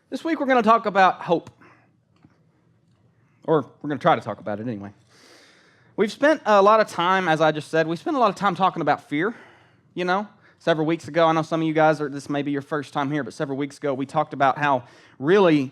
This week we're going to talk about hope. Or we're going to try to talk about it anyway. We've spent a lot of time, as I just said, we spent a lot of time talking about fear, Several weeks ago, I know some of you guys, this may be your first time here, but several weeks ago we talked about how really,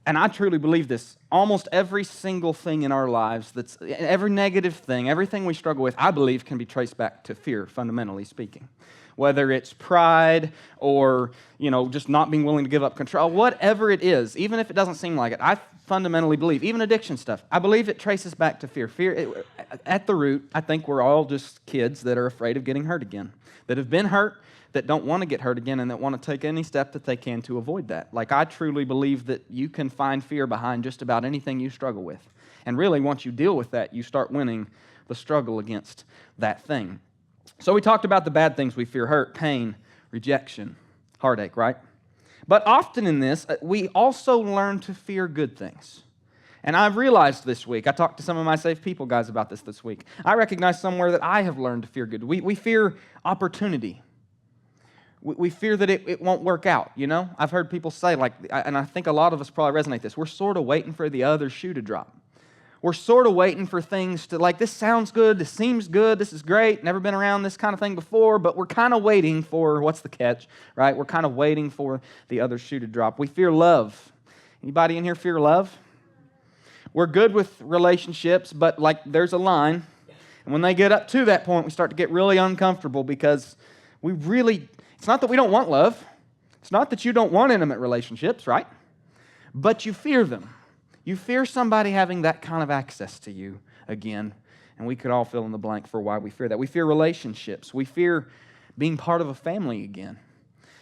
and I truly believe this, almost every single thing in our lives, every negative thing, everything we struggle with, I believe can be traced back to fear, fundamentally speaking. Whether it's pride or, just not being willing to give up control, whatever it is, even if it doesn't seem like it, I fundamentally believe, even addiction stuff, I believe it traces back to fear. Fear, at the root, I think we're all just kids that are afraid of getting hurt again, that have been hurt, that don't want to get hurt again, and that want to take any step that they can to avoid that. I truly believe that you can find fear behind just about anything you struggle with. And really, once you deal with that, you start winning the struggle against that thing. So we talked about the bad things we fear: hurt, pain, rejection, heartache, right? But often in this, we also learn to fear good things. And I've realized this week, I talked to some of my Safe People guys about this week, I recognize somewhere that I have learned to fear good. We fear opportunity. We fear that it won't work out, I've heard people say, and I think a lot of us probably resonate this, we're sort of waiting for the other shoe to drop. We're sort of waiting for things to, this sounds good, this seems good, this is great, never been around this kind of thing before, but we're kind of waiting for, what's the catch, right? We're kind of waiting for the other shoe to drop. We fear love. Anybody in here fear love? We're good with relationships, but there's a line, and when they get up to that point, we start to get really uncomfortable because it's not that we don't want love, it's not that you don't want intimate relationships, right? But you fear them. You fear somebody having that kind of access to you again, and we could all fill in the blank for why we fear that. We fear relationships. We fear being part of a family again.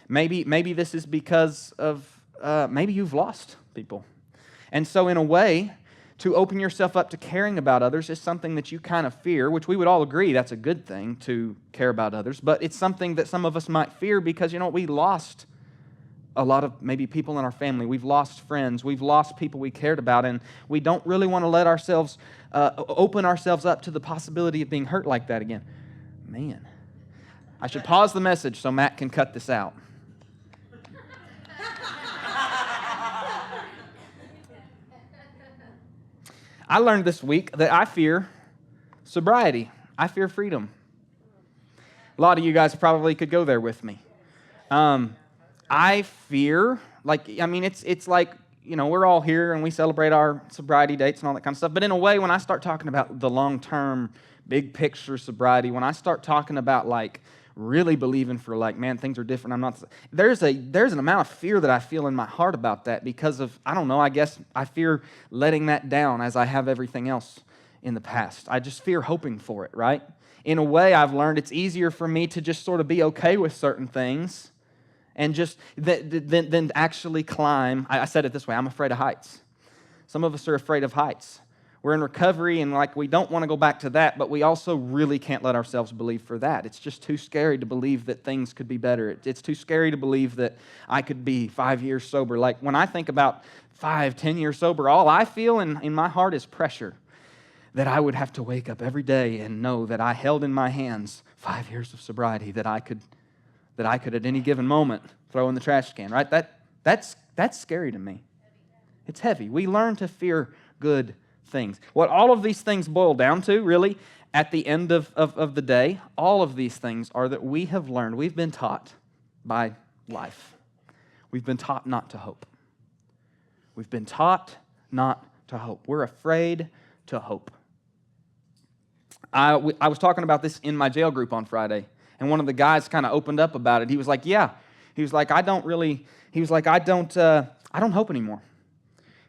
Maybe this is because of, maybe you've lost people. And so in a way, to open yourself up to caring about others is something that you kind of fear, which we would all agree that's a good thing to care about others, but it's something that some of us might fear because, we lost a lot of maybe people in our family. We've lost friends. We've lost people we cared about, and we don't really want to let ourselves open ourselves up to the possibility of being hurt like that again. Man, I should pause the message so Matt can cut this out. I learned this week that I fear sobriety. I fear freedom. A lot of you guys probably could go there with me. I fear, it's like, we're all here and we celebrate our sobriety dates and all that kind of stuff. But in a way, when I start talking about the long-term, big picture sobriety, when I start talking about really believing for man, things are different, there's an amount of fear that I feel in my heart about that because of, I don't know, I guess I fear letting that down as I have everything else in the past. I just fear hoping for it, right? In a way, I've learned it's easier for me to just sort of be okay with certain things and just then actually climb. I said it this way, I'm afraid of heights. Some of us are afraid of heights. We're in recovery and we don't want to go back to that, but we also really can't let ourselves believe for that. It's just too scary to believe that things could be better. It's too scary to believe that I could be 5 years sober. When I think about 5-10 years sober, all I feel in my heart is pressure. That I would have to wake up every day and know that I held in my hands 5 years of sobriety that I could at any given moment throw in the trash can, right? That's scary to me. It's heavy. We learn to fear good things. What all of these things boil down to, really, at the end of the day, all of these things are that we have learned, we've been taught by life. We've been taught not to hope. We've been taught not to hope. We're afraid to hope. I was talking about this in my jail group on Friday. And one of the guys kind of opened up about it. He was like, yeah. He was like, I don't hope anymore.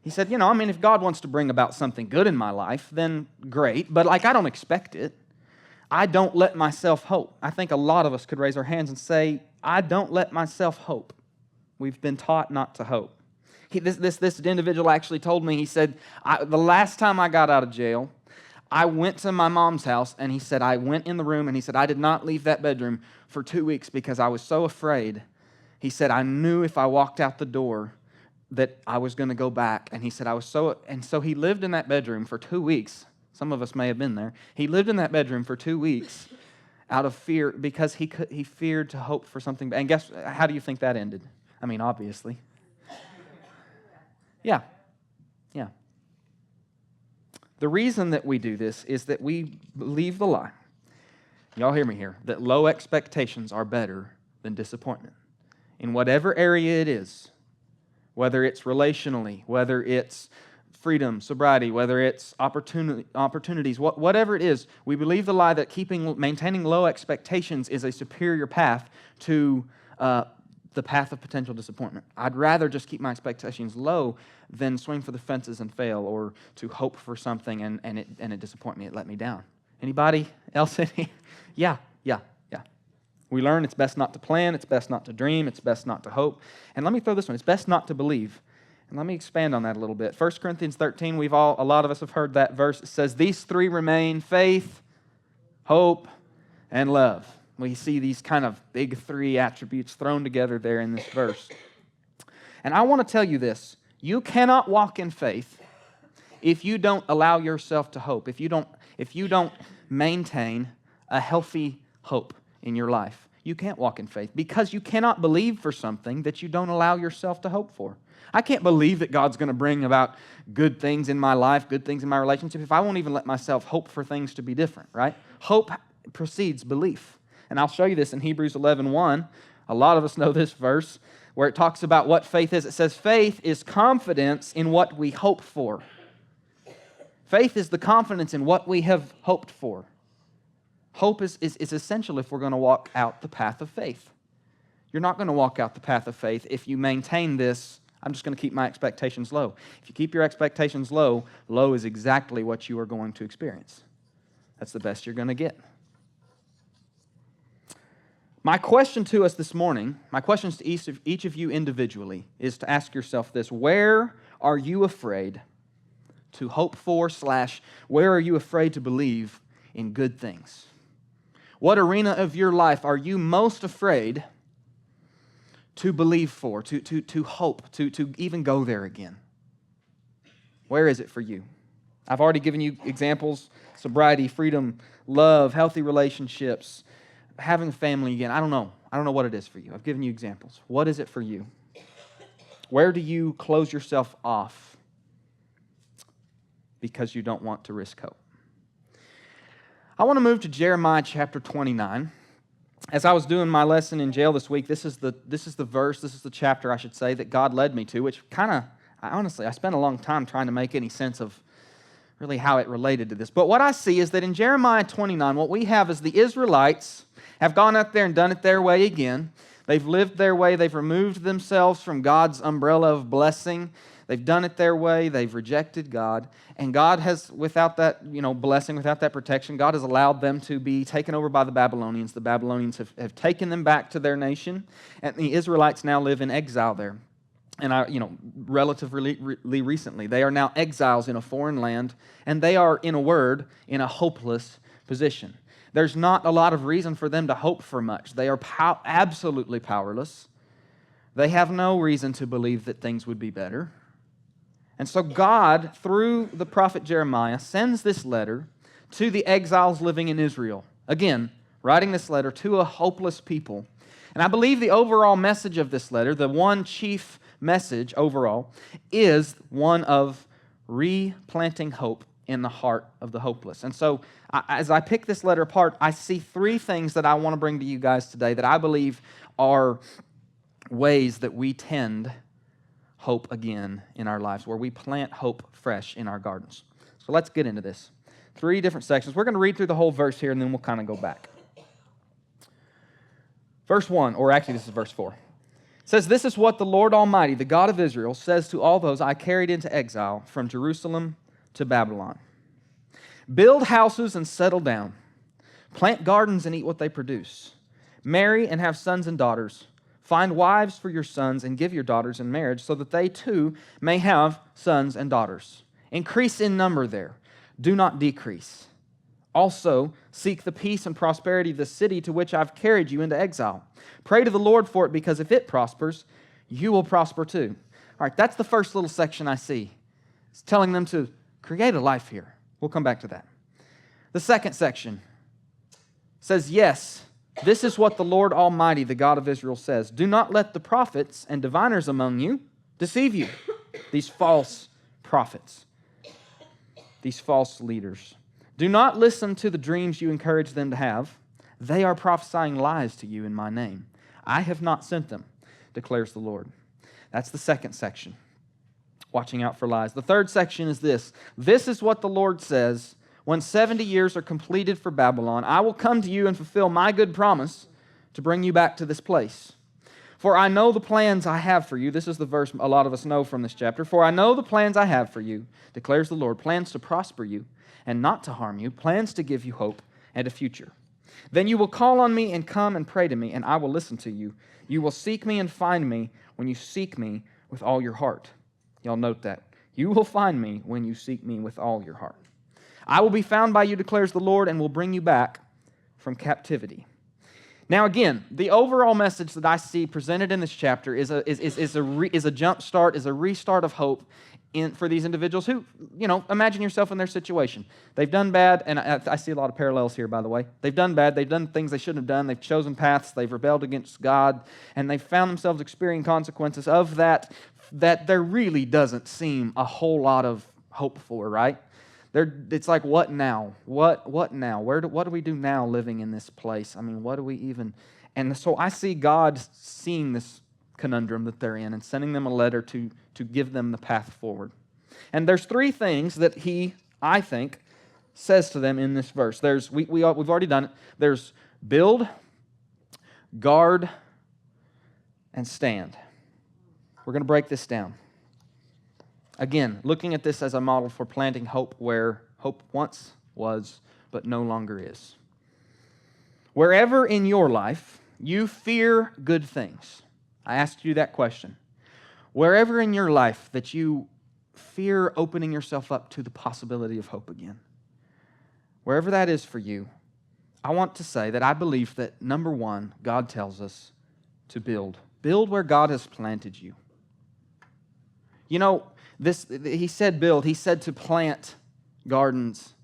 He said, if God wants to bring about something good in my life, then great. But I don't expect it. I don't let myself hope. I think a lot of us could raise our hands and say, I don't let myself hope. We've been taught not to hope. This individual actually told me, he said, the last time I got out of jail, I went to my mom's house, and he said, I went in the room, and he said, I did not leave that bedroom for 2 weeks because I was so afraid. He said, I knew if I walked out the door that I was going to go back. And he said, so he lived in that bedroom for 2 weeks. Some of us may have been there. He lived in that bedroom for 2 weeks out of fear because he feared to hope for something. And how do you think that ended? Obviously. Yeah, yeah. The reason that we do this is that we believe the lie. Y'all hear me here, that low expectations are better than disappointment. In whatever area it is, whether it's relationally, whether it's freedom, sobriety, whether it's opportunities, whatever it is, we believe the lie that maintaining low expectations is a superior path to the path of potential disappointment. I'd rather just keep my expectations low than swing for the fences and fail, or to hope for something and it disappoint me, it let me down. Anybody else in here? Yeah. We learn it's best not to plan, it's best not to dream, it's best not to hope. And let me throw this one, it's best not to believe. And let me expand on that a little bit. 1 Corinthians 13, a lot of us have heard that verse. It says, these three remain: faith, hope, and love. We see these kind of big three attributes thrown together there in this verse. And I want to tell you this, you cannot walk in faith if you don't allow yourself to hope, if you don't maintain a healthy hope in your life. You can't walk in faith because you cannot believe for something that you don't allow yourself to hope for. I can't believe that God's going to bring about good things in my life, good things in my relationship, if I won't even let myself hope for things to be different, right? Hope precedes belief. And I'll show you this in Hebrews 11:1. A lot of us know this verse where it talks about what faith is. It says, faith is confidence in what we hope for. Faith is the confidence in what we have hoped for. Hope is essential if we're going to walk out the path of faith. You're not going to walk out the path of faith if you maintain this, I'm just going to keep my expectations low. If you keep your expectations low, low is exactly what you are going to experience. That's the best you're going to get. My question to us this morning, my questions to each of you individually, is to ask yourself this: where are you afraid to hope for / where are you afraid to believe in good things? What arena of your life are you most afraid to believe for, to hope, to even go there again? Where is it for you? I've already given you examples: sobriety, freedom, love, healthy relationships, having a family again. I don't know what it is for you. I've given you examples. What is it for you? Where do you close yourself off because you don't want to risk hope? I want to move to Jeremiah chapter 29. As I was doing my lesson in jail this week, this is the chapter, I should say, that God led me to, which I spent a long time trying to make any sense of really how it related to this. But what I see is that in Jeremiah 29, what we have is the Israelites have gone out there and done it their way again. They've lived their way. They've removed themselves from God's umbrella of blessing. They've done it their way. They've rejected God. And God has, without that blessing, without that protection, God has allowed them to be taken over by the Babylonians. The Babylonians have taken them back to their nation, and the Israelites now live in exile there. And relatively recently, they are now exiles in a foreign land, and they are, in a word, in a hopeless position. There's not a lot of reason for them to hope for much. They are absolutely powerless. They have no reason to believe that things would be better. And so God, through the prophet Jeremiah, sends this letter to the exiles living in Israel. Again, writing this letter to a hopeless people. And I believe the overall message of this letter, the one chief message overall, is one of replanting hope in the heart of the hopeless. And so as I pick this letter apart, I see three things that I want to bring to you guys today that I believe are ways that we tend hope again in our lives, where we plant hope fresh in our gardens. So let's get into this. Three different sections. We're going to read through the whole verse here, and then we'll kind of go back. Verse 1, or actually this is verse 4. It says, "This is what the Lord Almighty, the God of Israel, says to all those I carried into exile from Jerusalem to Babylon. Build houses and settle down. Plant gardens and eat what they produce. Marry and have sons and daughters. Find wives for your sons and give your daughters in marriage so that they too may have sons and daughters. Increase in number there. Do not decrease. Also, seek the peace and prosperity of the city to which I've carried you into exile. Pray to the Lord for it, because if it prospers, you will prosper too." All right, that's the first little section I see. It's telling them to create a life here. We'll come back to that. The second section says, "Yes, this is what the Lord Almighty, the God of Israel, says. Do not let the prophets and diviners among you deceive you. these false prophets, these false leaders. Do not listen to the dreams you encourage them to have. They are prophesying lies to you in my name. I have not sent them, declares the Lord. That's the second section, watching out for lies. The third section is this. This is what the Lord says. When 70 years are completed for Babylon, I will come to you and fulfill my good promise to bring you back to this place. For I know the plans I have for you. This is the verse a lot of us know from this chapter. For I know the plans I have for you, declares the Lord, plans to prosper you and not to harm you, plans to give you hope and a future. Then you will call on me and come and pray to me, and I will listen to you. You will seek me and find me when you seek me with all your heart. Y'all note that. You will find me when you seek me with all your heart. I will be found by you, declares the Lord, and will bring you back from captivity. Now again, the overall message that I see presented in this chapter is a jump start, is a restart of hope for these individuals who, imagine yourself in their situation. They've done bad, and I see a lot of parallels here, by the way. They've done bad, they've done things they shouldn't have done, they've chosen paths, they've rebelled against God, and they've found themselves experiencing consequences of that there really doesn't seem a whole lot of hope for, right? It's like, what now? What now? What do we do now living in this place? I mean, what do we even... And so I see God seeing this conundrum that they're in and sending them a letter to give them the path forward. And there's three things that he, I think, says to them in this verse. We've already done it. There's build, guard, and stand. We're going to break this down. Again, looking at this as a model for planting hope where hope once was, but no longer is. Wherever in your life you fear good things, I asked you that question. Wherever in your life that you fear opening yourself up to the possibility of hope again, wherever that is for you, I want to say that I believe that, number one, God tells us to build. Build where God has planted you. He said build. He said to plant gardens.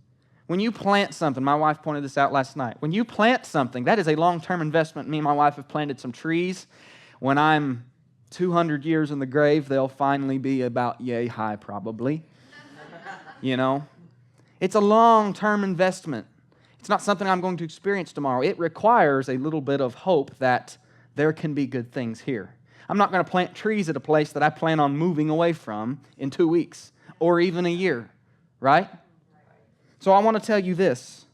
When you plant something, my wife pointed this out last night. When you plant something, that is a long-term investment. Me and my wife have planted some trees. When I'm 200 years in the grave, they'll finally be about yay high, probably. It's a long-term investment. It's not something I'm going to experience tomorrow. It requires a little bit of hope that there can be good things here. I'm not going to plant trees at a place that I plan on moving away from in 2 weeks or even a year, right? So I want to tell you this.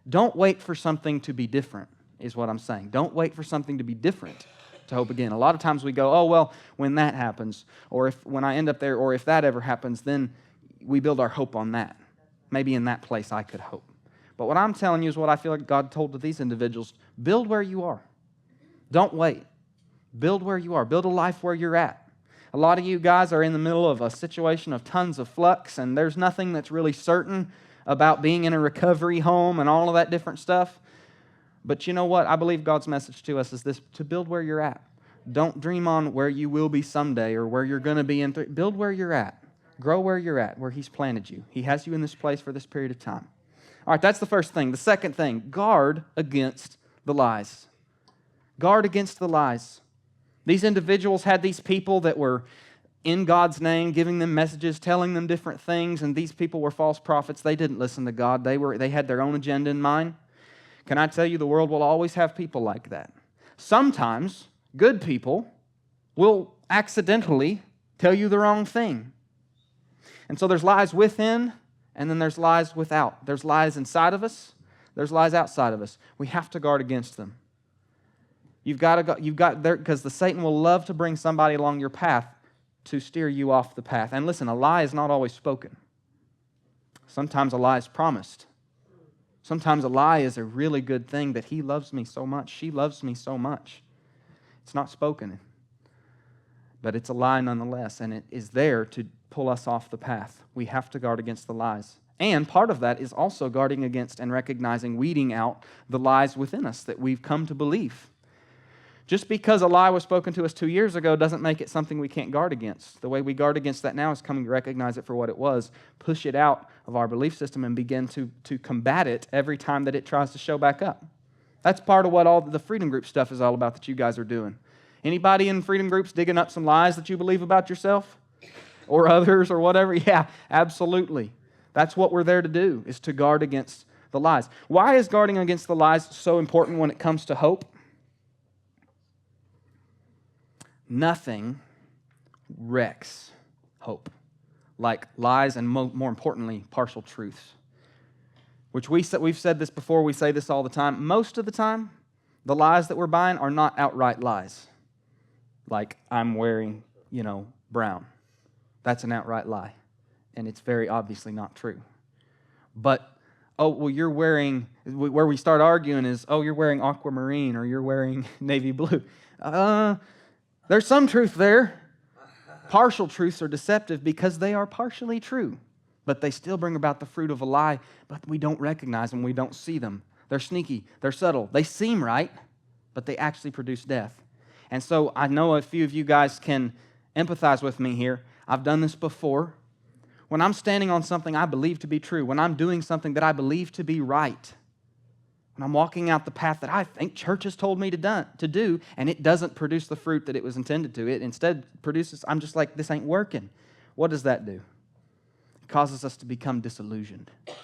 Don't wait for something to be different, is what I'm saying. Don't wait for something to be different to hope again. A lot of times we go, oh, well, when that happens, or when I end up there, or if that ever happens, then we build our hope on that. Maybe in that place I could hope. But what I'm telling you is what I feel like God told to these individuals. Build where you are. Don't wait. Build where you are. Build a life where you're at. A lot of you guys are in the middle of a situation of tons of flux, and there's nothing that's really certain about being in a recovery home and all of that different stuff. But you know what? I believe God's message to us is this, to build where you're at. Don't dream on where you will be someday or where you're going to be build where you're at. Grow where you're at, where He's planted you. He has you in this place for this period of time. All right, that's the first thing. The second thing, guard against the lies. Guard against the lies. These individuals had these people that were in God's name, giving them messages, telling them different things, and these people were false prophets. They didn't listen to God. They had their own agenda in mind. Can I tell you, the world will always have people like that. Sometimes good people will accidentally tell you the wrong thing. And so there's lies within, and then there's lies without. There's lies inside of us. There's lies outside of us. We have to guard against them. You've got there, because the Satan will love to bring somebody along your path to steer you off the path. And listen, a lie is not always spoken. Sometimes a lie is promised. Sometimes a lie is a really good thing, that he loves me so much, she loves me so much. It's not spoken, but it's a lie nonetheless, and it is there to pull us off the path. We have to guard against the lies. And part of that is also guarding against and recognizing, weeding out the lies within us that we've come to believe. Just because a lie was spoken to us 2 years ago doesn't make it something we can't guard against. The way we guard against that now is coming to recognize it for what it was, push it out of our belief system, and begin to combat it every time that it tries to show back up. That's part of what all the Freedom Group stuff is all about that you guys are doing. Anybody in Freedom Groups digging up some lies that you believe about yourself? or others or whatever. Yeah, absolutely. That's what we're there to do, is to guard against the lies. Why is guarding against the lies so important when it comes to hope? Nothing wrecks hope like lies and, more importantly, partial truths. Which we've said this before, we say this all the time. Most of the time, the lies that we're buying are not outright lies. Like, I'm wearing, brown. That's an outright lie. And it's very obviously not true. But, you're wearing, where we start arguing is, you're wearing aquamarine or you're wearing navy blue. There's some truth there. Partial truths are deceptive because they are partially true. But they still bring about the fruit of a lie, but we don't recognize them, we don't see them. They're sneaky, they're subtle. They seem right, but they actually produce death. And so I know a few of you guys can empathize with me here. I've done this before. When I'm standing on something I believe to be true, when I'm doing something that I believe to be right, when I'm walking out the path that I think church has told me to do, and it doesn't produce the fruit that it was intended to, it instead produces, I'm just like, this ain't working. What does that do? It causes us to become disillusioned. It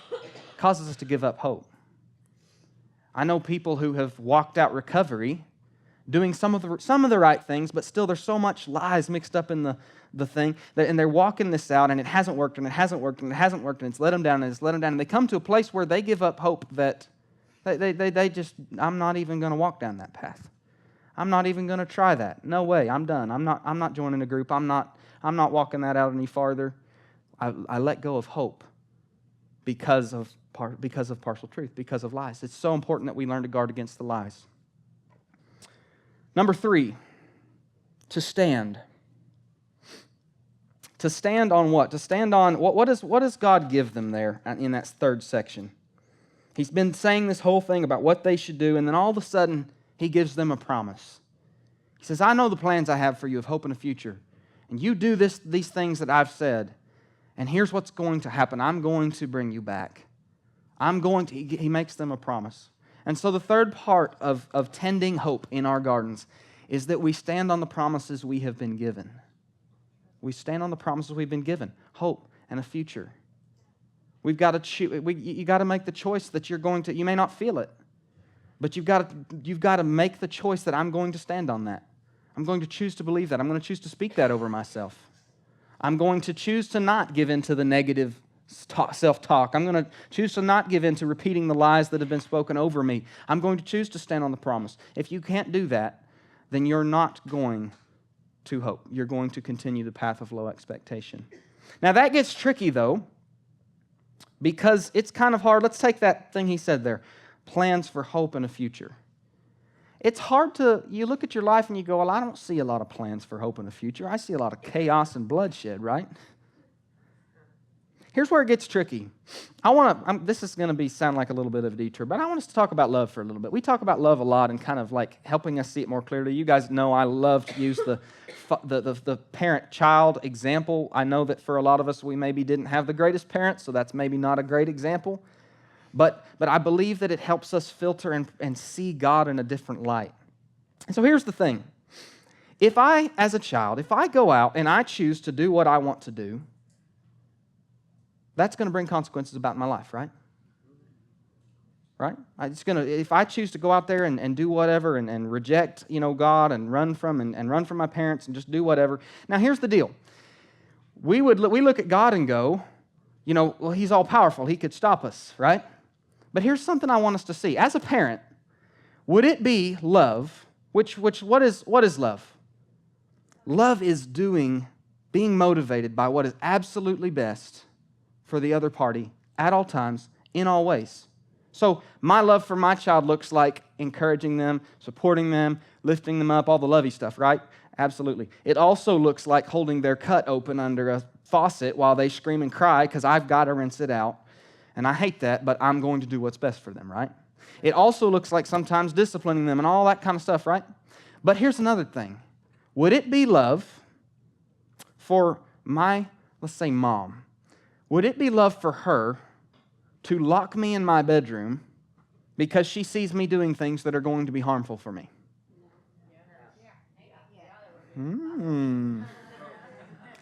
causes us to give up hope. I know people who have walked out recovery doing some of the right things, but still there's so much lies mixed up in the thing, and they're walking this out, and it hasn't worked, and it hasn't worked, and it hasn't worked, and it's let them down, and it's let them down, and they come to a place where they give up hope that they just, I'm not even going to walk down that path. I'm not even going to try that. No way, I'm done. I'm not joining a group. I'm not walking that out any farther. I let go of hope because of partial truth, because of lies. It's so important that we learn to guard against the lies. Number 3, to stand. To stand on what? To stand on, what does God give them there in that third section? He's been saying this whole thing about what they should do, and then all of a sudden, he gives them a promise. He says, I know the plans I have for you of hope and a future, and you do these things that I've said, and here's what's going to happen. I'm going to bring you back. He makes them a promise. And so the third part of tending hope in our gardens is that we stand on the promises we have been given. We stand on the promises we've been given, hope and a future. We've got to choose. You got to make the choice that you're going to. You may not feel it, but you've got to make the choice that I'm going to stand on that. I'm going to choose to believe that. I'm going to choose to speak that over myself. I'm going to choose to not give in to the negative self-talk. I'm going to choose to not give in to repeating the lies that have been spoken over me. I'm going to choose to stand on the promise. If you can't do that, then you're not going to hope. You're going to continue the path of low expectation. Now that gets tricky though, because it's kind of hard. Let's take that thing he said there, plans for hope and a future. It's hard you look at your life and you go, well, I don't see a lot of plans for hope and a future. I see a lot of chaos and bloodshed, right? Here's where it gets tricky. This is going to sound like a little bit of a detour, but I want us to talk about love for a little bit. We talk about love a lot and kind of like helping us see it more clearly. You guys know I love to use the parent-child example. I know that for a lot of us, we maybe didn't have the greatest parents, so that's maybe not a great example. But I believe that it helps us filter and see God in a different light. And so here's the thing. If I, as a child, if I go out and I choose to do what I want to do, that's going to bring consequences about my life, right? Right? If I choose to go out there and do whatever and reject, God and run from my parents and just do whatever. Now, here's the deal. We look at God and go, well, he's all powerful. He could stop us, right? But here's something I want us to see. As a parent, would it be love? What is love? Love is being motivated by what is absolutely best for the other party at all times, in all ways. So my love for my child looks like encouraging them, supporting them, lifting them up, all the lovey stuff, right? Absolutely. It also looks like holding their cut open under a faucet while they scream and cry because I've got to rinse it out. And I hate that, but I'm going to do what's best for them, right? It also looks like sometimes disciplining them and all that kind of stuff, right? But here's another thing. Would it be love for my, let's say, mom? Would it be love for her to lock me in my bedroom because she sees me doing things that are going to be harmful for me?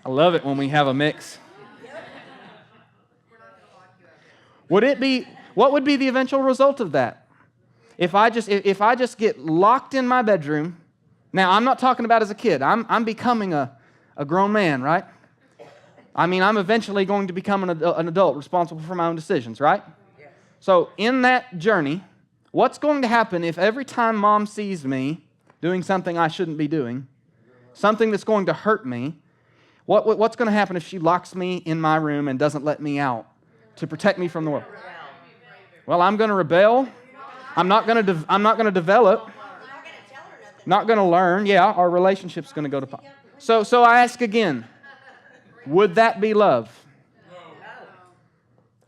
I love it when we have a mix. What would be the eventual result of that? If I just get locked in my bedroom, now I'm not talking about as a kid. I'm becoming a grown man, right? I mean, I'm eventually going to become an adult responsible for my own decisions, right? Yes. So in that journey, what's going to happen if every time Mom sees me doing something I shouldn't be doing, something that's going to hurt me, what's going to happen if she locks me in my room and doesn't let me out to protect me from the world? Well, I'm going to rebel. I'm not going to develop. Not going to learn. Yeah, our relationship's going to go to pot. So I ask again, would that be love? No.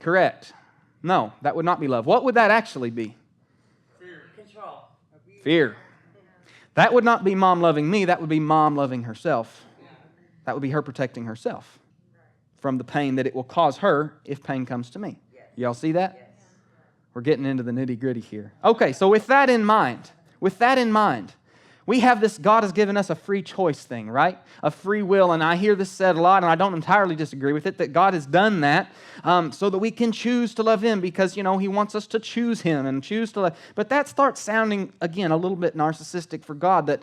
Correct. No, that would not be love. What would that actually be? Fear. Control. Fear. That would not be Mom loving me. That would be Mom loving herself. That would be her protecting herself from the pain that it will cause her if pain comes to me. Y'all see that? We're getting into the nitty-gritty here. Okay, so with that in mind, we have this God has given us a free choice thing, right? A free will, and I hear this said a lot, and I don't entirely disagree with it, that God has done that so that we can choose to love Him because, He wants us to choose Him and choose to love. But that starts sounding, again, a little bit narcissistic for God, that,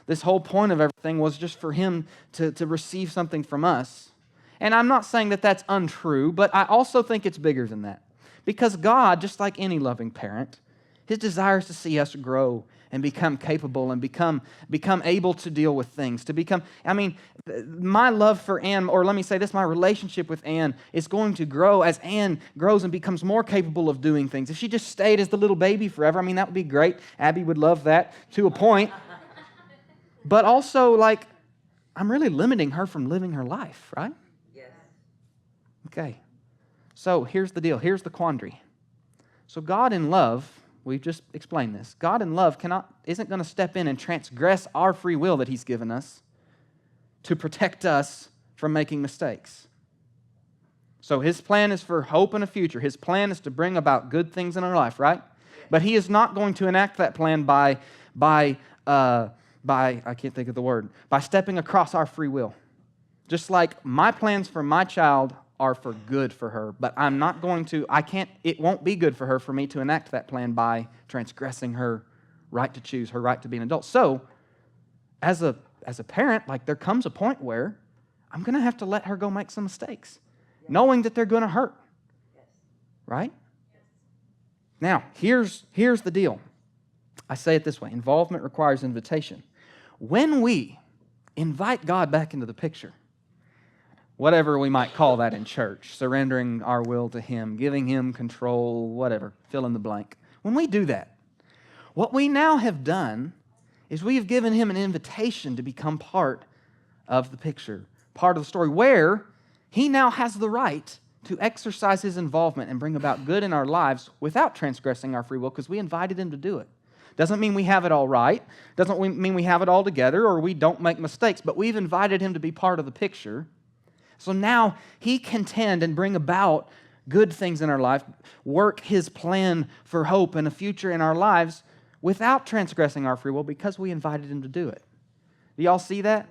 this whole point of everything was just for Him to receive something from us. And I'm not saying that that's untrue, but I also think it's bigger than that. Because God, just like any loving parent, His desire is to see us grow and become capable and become able to deal with things. My love for Ann, or let me say this, my relationship with Ann is going to grow as Ann grows and becomes more capable of doing things. If she just stayed as the little baby forever, that would be great. Abby would love that to a point. But also, I'm really limiting her from living her life, right? Yes. Okay. So here's the deal. Here's the quandary. So God in love, we've just explained this. God in love isn't going to step in and transgress our free will that He's given us to protect us from making mistakes. So His plan is for hope and a future. His plan is to bring about good things in our life, right? But He is not going to enact that plan by I can't think of the word, by stepping across our free will. Just like my plans for my child are for good for her, but it won't be good for her for me to enact that plan by transgressing her right to choose, her right to be an adult. So, as a parent, there comes a point where I'm going to have to let her go make some mistakes, knowing that they're going to hurt. Right? Now, here's the deal. I say it this way, involvement requires invitation. When we invite God back into the picture, whatever we might call that in church, surrendering our will to Him, giving Him control, whatever, fill in the blank. When we do that, what we now have done is we have given Him an invitation to become part of the picture, part of the story, where He now has the right to exercise His involvement and bring about good in our lives without transgressing our free will because we invited Him to do it. Doesn't mean we have it all right, doesn't mean we have it all together or we don't make mistakes, but we've invited Him to be part of the picture. So now He can tend and bring about good things in our life, work His plan for hope and a future in our lives without transgressing our free will because we invited Him to do it. Do y'all see that?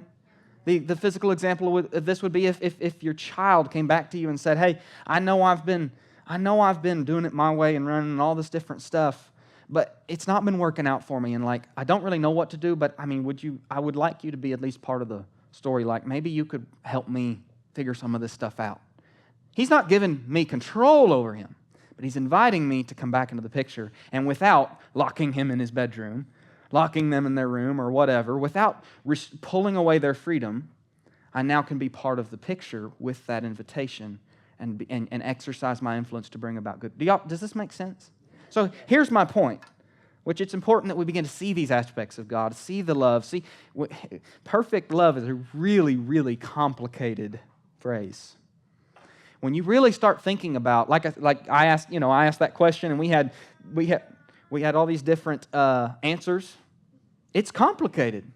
The physical example of this would be if your child came back to you and said, "Hey, I know I've been doing it my way and running all this different stuff, but it's not been working out for me, and I don't really know what to do. But I would like you to be at least part of the story. Maybe you could help me figure some of this stuff out." He's not giving me control over him, but He's inviting me to come back into the picture, and without locking him in his bedroom, locking them in their room or whatever, without pulling away their freedom, I now can be part of the picture with that invitation and exercise my influence to bring about good. Does this make sense? So here's my point, which it's important that we begin to see these aspects of God, see the love. Perfect love is a really, really complicated phrase. When you really start thinking about, I asked that question, and we had all these different answers. It's complicated.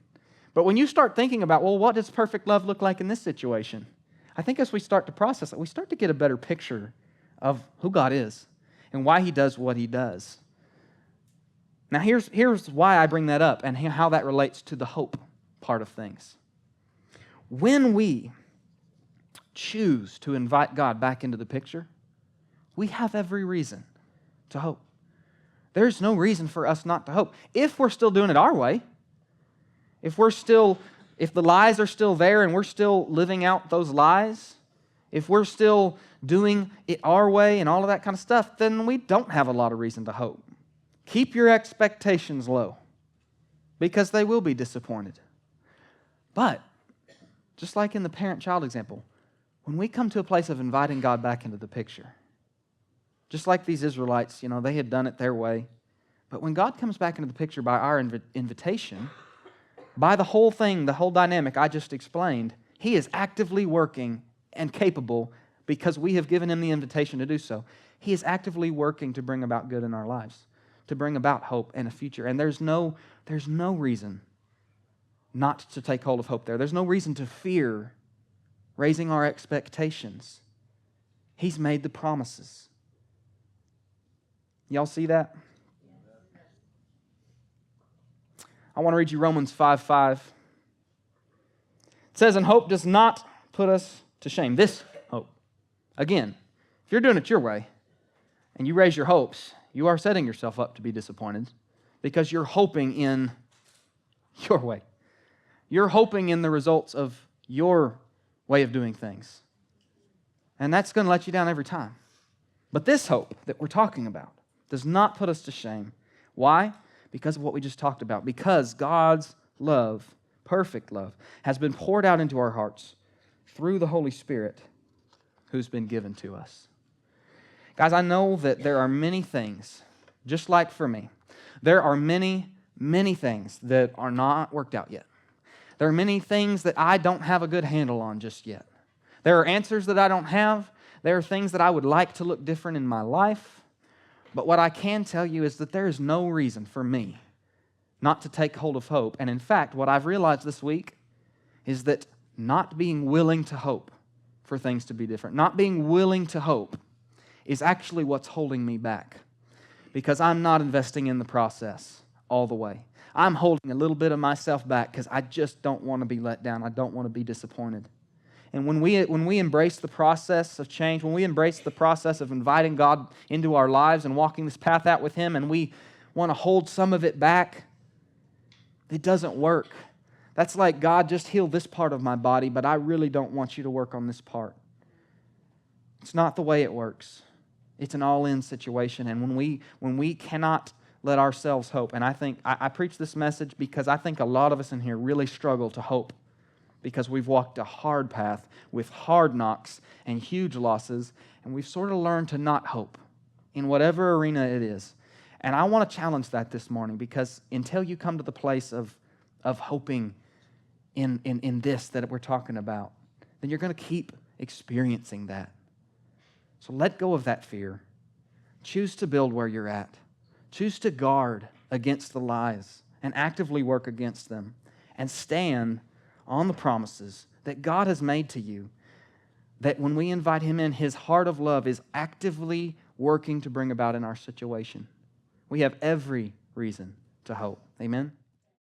But when you start thinking about, what does perfect love look like in this situation? I think as we start to process it, we start to get a better picture of who God is and why He does what He does. Now, here's why I bring that up and how that relates to the hope part of things. When we choose to invite God back into the picture, we have every reason to hope. There's no reason for us not to hope. If we're still doing it our way, if the lies are still there and we're still living out those lies, if we're still doing it our way and all of that kind of stuff, then we don't have a lot of reason to hope. Keep your expectations low, because they will be disappointed. But, just like in the parent-child example, when we come to a place of inviting God back into the picture, just like these Israelites, they had done it their way, but when God comes back into the picture by our invitation, by the whole thing, the whole dynamic I just explained, He is actively working and capable, because we have given Him the invitation to do so. He is actively working to bring about good in our lives, to bring about hope and a future. And there's no reason not to take hold of hope there. There's no reason to fear raising our expectations. He's made the promises. Y'all see that? I want to read you Romans 5:5. It says, "And hope does not put us to shame." This hope. Again, if you're doing it your way and you raise your hopes, you are setting yourself up to be disappointed, because you're hoping in your way. You're hoping in the results of your way of doing things. And that's going to let you down every time. But this hope that we're talking about does not put us to shame. Why? Because of what we just talked about. Because God's love, perfect love, has been poured out into our hearts through the Holy Spirit who's been given to us. Guys, I know that there are many things, just like for me, there are many, many things that are not worked out yet. There are many things that I don't have a good handle on just yet. There are answers that I don't have. There are things that I would like to look different in my life. But what I can tell you is that there is no reason for me not to take hold of hope. And in fact, what I've realized this week is that not being willing to hope for things to be different, not being willing to hope, is actually what's holding me back, because I'm not investing in the process all the way. I'm holding a little bit of myself back because I just don't want to be let down. I don't want to be disappointed. And when we embrace the process of change, when we embrace the process of inviting God into our lives and walking this path out with Him, and we want to hold some of it back, it doesn't work. That's like, God, just heal this part of my body, but I really don't want you to work on this part. It's not the way it works. It's an all-in situation. And when we cannot let ourselves hope, and I preach this message because I think a lot of us in here really struggle to hope, because we've walked a hard path with hard knocks and huge losses, and we've sort of learned to not hope in whatever arena it is. And I want to challenge that this morning, because until you come to the place of hoping in this that we're talking about, then you're going to keep experiencing that. So let go of that fear. Choose to build where you're at. Choose to guard against the lies and actively work against them, and stand on the promises that God has made to you, that when we invite Him in, His heart of love is actively working to bring about in our situation. We have every reason to hope. Amen?